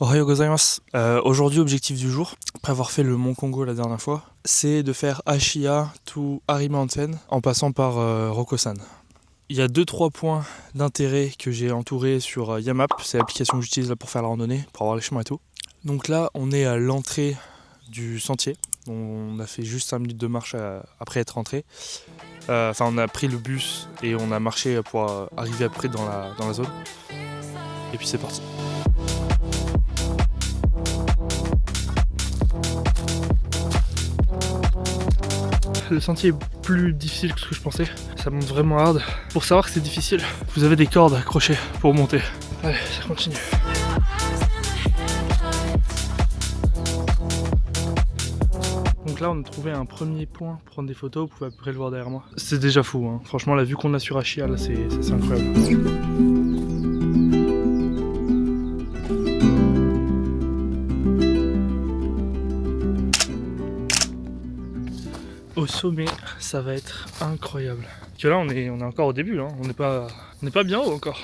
Ohayou gozaimasu. Aujourd'hui, objectif du jour, après avoir fait le Mont Congo la dernière fois, c'est de faire Ashiya to Hari Mountain en passant par Rokosan. Il y a 2-3 points d'intérêt que j'ai entourés sur Yamap, c'est l'application que j'utilise là pour faire la randonnée, pour avoir les chemins et tout. Donc là, on est à l'entrée du sentier. On a fait juste 5 minutes de marche après être rentré. Enfin, on a pris le bus et on a marché pour arriver après dans la zone. Et puis c'est parti. Le sentier est plus difficile que ce que je pensais. Ça monte vraiment hard. Pour savoir que c'est difficile, vous avez des cordes accrochées pour monter. Allez, ça continue. Donc là, on a trouvé un premier point pour prendre des photos. Vous pouvez à peu près le voir derrière moi. C'est déjà fou, hein. Franchement, la vue qu'on a sur Ashiya, là, c'est incroyable. Au sommet, ça va être incroyable. Parce que là, on est encore au début, hein. On n'est pas bien haut encore.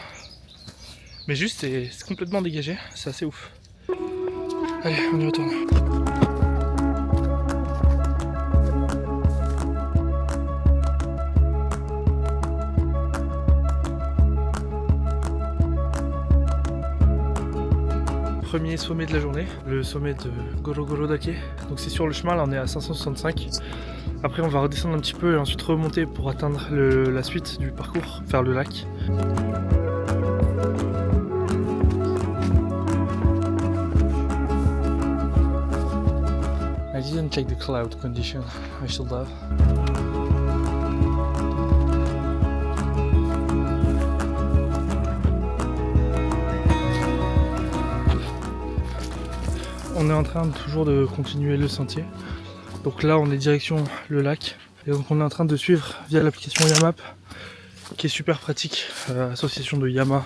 Mais juste, c'est complètement dégagé. C'est assez ouf. Allez, on y retourne. Premier sommet de la journée, le sommet de Gorogoro Dake. Donc c'est sur le chemin, là on est à 565. Après on va redescendre un petit peu et ensuite remonter pour atteindre la suite du parcours, faire le lac. I didn't check the cloud condition, I should have. On est en train toujours de continuer le sentier. Donc là on est direction le lac. Et donc on est en train de suivre via l'application Yamap, qui est super pratique. Association de Yama,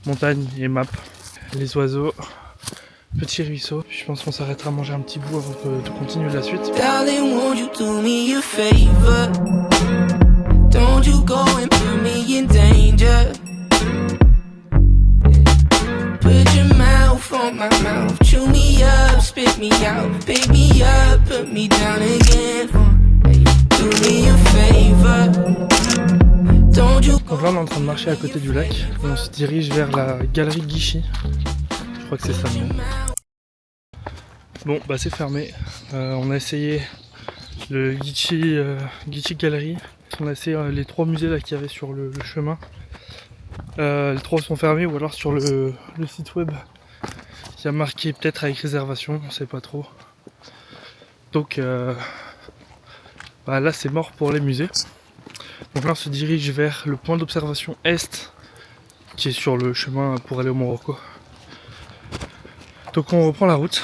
montagne et map. Les oiseaux, petit ruisseau. Je pense qu'on s'arrêtera à manger un petit bout avant de continuer la suite. Darling, won't you do me a favor? Don't you go and put me in danger. Put your mouth on my mouth, chew me up, spit me out, pick me up, put me down again. Do me a favor. Don't you go. Donc là on est en train de marcher à côté du lac et on se dirige vers la galerie Gishi. Je crois que c'est ça le nom. Bon bah c'est fermé. On a essayé le Gishi Gallery. On a essayé les 3 musées là qu'il y avait sur le chemin. Les 3 sont fermés, ou alors sur le site web il y a marqué peut-être avec réservation, on sait pas trop. Donc bah là c'est mort pour les musées. Donc là on se dirige vers le point d'observation est qui est sur le chemin pour aller au Mont Roko. Donc on reprend la route.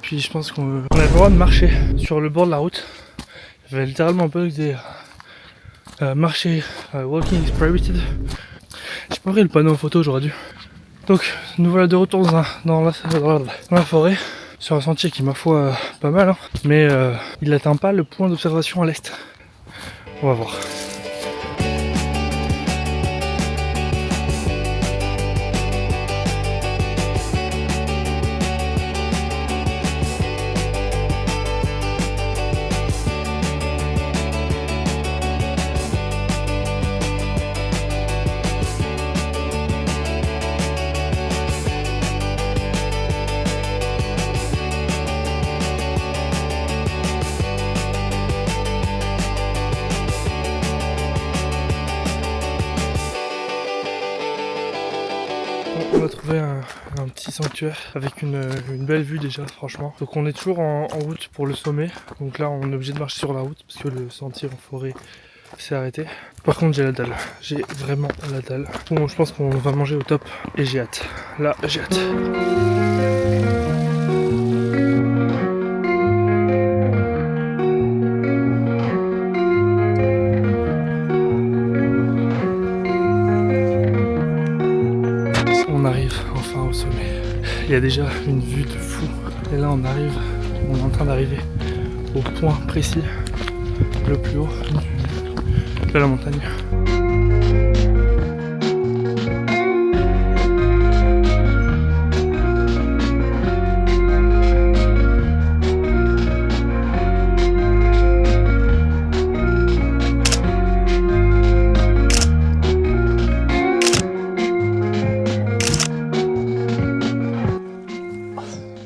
Puis je pense qu'on a le droit de marcher sur le bord de la route. Je vais littéralement pas dire marcher, walking is prohibited. J'ai pas pris le panneau en photo, j'aurais dû. Donc nous voilà de retour dans la forêt, sur un sentier qui ma foi pas mal, hein, mais il n'atteint pas le point d'observation à l'est. On va voir. On a trouvé un petit sanctuaire avec une belle vue déjà, franchement. Donc on est toujours en route pour le sommet. Donc là on est obligé de marcher sur la route parce que le sentier en forêt s'est arrêté. Par contre j'ai la dalle, j'ai vraiment la dalle. Bon, je pense qu'on va manger au top et j'ai hâte. Là j'ai hâte. On arrive enfin au sommet. Il y a déjà une vue de fou. Et là on est en train d'arriver au point précis, le plus haut de la montagne.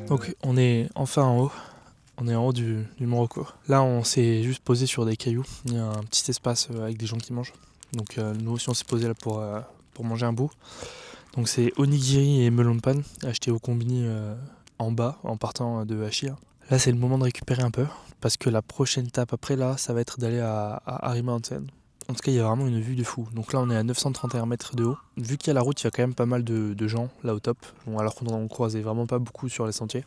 Donc on est enfin en haut. On est en haut du Mont Roko. Là, on s'est juste posé sur des cailloux. Il y a un petit espace avec des gens qui mangent. Donc nous aussi, on s'est posé là pour manger un bout. Donc c'est onigiri et melon de panne achetés au combini en bas en partant de Hachiya. Là, c'est le moment de récupérer un peu parce que la prochaine étape après là, ça va être d'aller à Arima Onsen. En tout cas, il y a vraiment une vue de fou. Donc là, on est à 931 mètres de haut. Vu qu'il y a la route, il y a quand même pas mal de gens là au top. Bon, alors qu'on en croisait vraiment pas beaucoup sur les sentiers.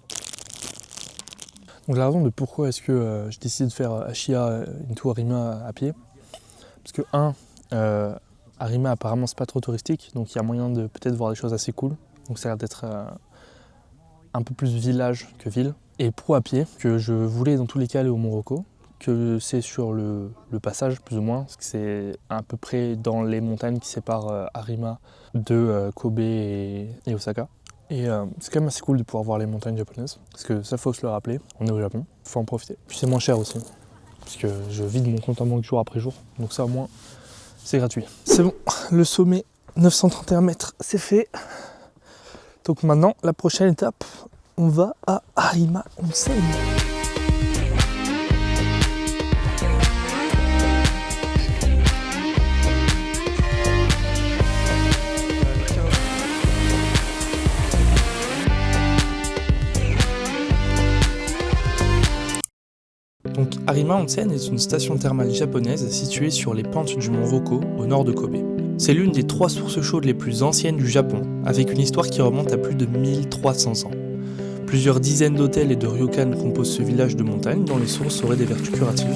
Donc la raison de pourquoi est-ce que j'ai décidé de faire Hachiya into Arima à pied, parce que Arima apparemment c'est pas trop touristique, donc il y a moyen de peut-être voir des choses assez cool. Donc ça a l'air d'être un peu plus village que ville. Et pro à pied, que je voulais dans tous les cas aller au Mont Roko, que c'est sur le passage plus ou moins, parce que c'est à peu près dans les montagnes qui séparent Arima de Kobe et Osaka. Et c'est quand même assez cool de pouvoir voir les montagnes japonaises, parce que ça faut se le rappeler, on est au Japon, faut en profiter. Puis c'est moins cher aussi, parce que je vide mon compte en banque jour après jour, donc ça au moins c'est gratuit. C'est bon, le sommet 931 mètres c'est fait. Donc maintenant, la prochaine étape, on va à Arima Onsen. Donc Arima Onsen est une station thermale japonaise située sur les pentes du mont Roko au nord de Kobe. C'est l'une des 3 sources chaudes les plus anciennes du Japon, avec une histoire qui remonte à plus de 1300 ans. Plusieurs dizaines d'hôtels et de ryokan composent ce village de montagne dont les sources auraient des vertus curatives.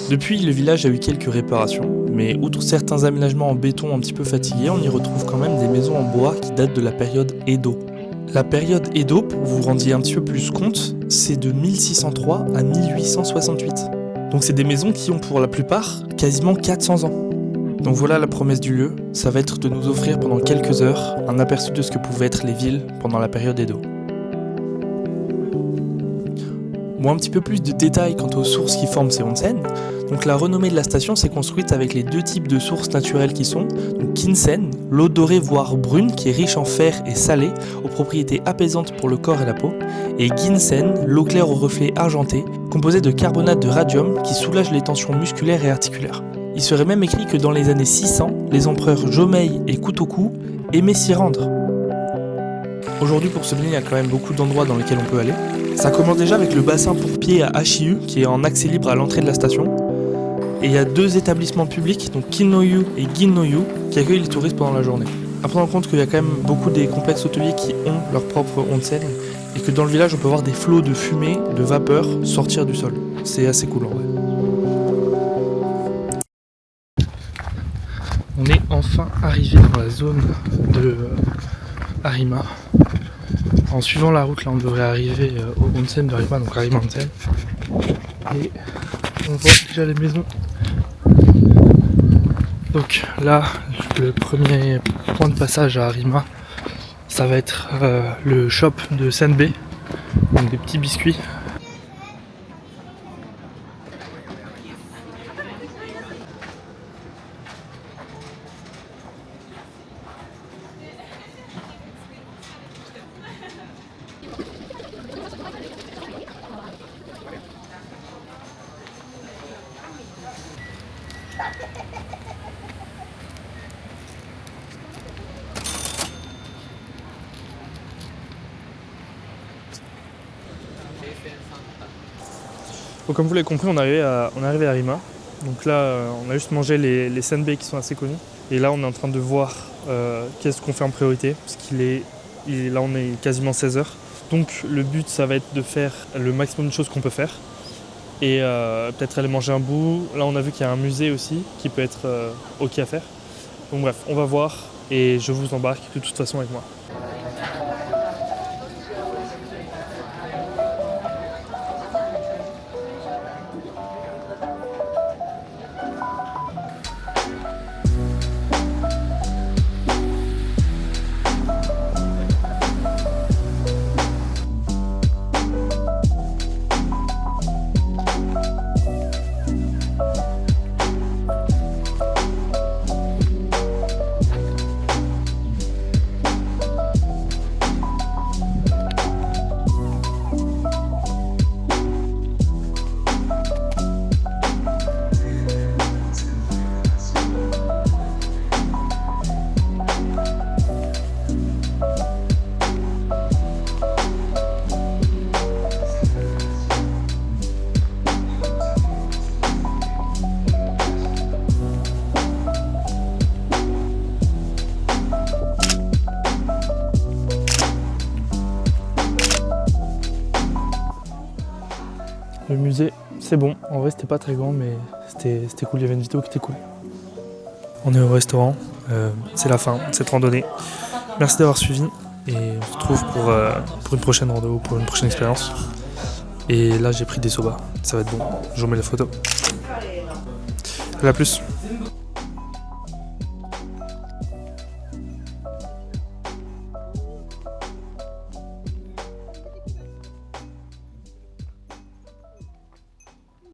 Depuis, le village a eu quelques réparations, mais outre certains aménagements en béton un petit peu fatigués, on y retrouve quand même des maisons en bois qui datent de la période Edo. La période Edo, pour vous rendiez un petit peu plus compte, c'est de 1603 à 1868. Donc c'est des maisons qui ont pour la plupart quasiment 400 ans. Donc voilà la promesse du lieu, ça va être de nous offrir pendant quelques heures un aperçu de ce que pouvaient être les villes pendant la période Edo. Bon, un petit peu plus de détails quant aux sources qui forment ces onsen. Donc la renommée de la station s'est construite avec les 2 types de sources naturelles qui sont donc Kinsen, l'eau dorée voire brune qui est riche en fer et salée, aux propriétés apaisantes pour le corps et la peau, et Ginsen, l'eau claire au reflet argenté, composée de carbonate de radium qui soulage les tensions musculaires et articulaires. Il serait même écrit que dans les années 600, les empereurs Jomei et Kutoku aimaient s'y rendre. Aujourd'hui, pour se baigner, il y a quand même beaucoup d'endroits dans lesquels on peut aller. Ça commence déjà avec le bassin pour pied à Hachiyu, qui est en accès libre à l'entrée de la station. Et il y a 2 établissements publics, donc Kinnoyu et Ginnoyu, qui accueillent les touristes pendant la journée. À prendre en compte qu'il y a quand même beaucoup des complexes hôteliers qui ont leur propre onsen, et que dans le village, on peut voir des flots de fumée, de vapeur sortir du sol. C'est assez cool en vrai. On est enfin arrivé dans la zone de Arima. En suivant la route, là, on devrait arriver au onsen de Arima, donc Arima Onsen. Et on voit déjà les maisons. Donc là, le premier point de passage à Arima, ça va être le shop de Senbei, donc des petits biscuits. Donc comme vous l'avez compris, on est arrivé à Arima. Donc là, on a juste mangé les senbei qui sont assez connus. Et là, on est en train de voir qu'est-ce qu'on fait en priorité. Parce là, on est quasiment 16h. Donc le but, ça va être de faire le maximum de choses qu'on peut faire. Et peut-être aller manger un bout. Là, on a vu qu'il y a un musée aussi qui peut être ok à faire. Donc bref, on va voir. Et je vous embarque de toute façon avec moi. Le musée, c'est bon. En vrai, c'était pas très grand, mais c'était cool. Il y avait une vidéo qui était cool. On est au restaurant. C'est la fin de cette randonnée. Merci d'avoir suivi. Et on se retrouve pour une prochaine rando, pour une prochaine expérience. Et là, j'ai pris des soba. Ça va être bon. Je vous mets la photo. À la plus.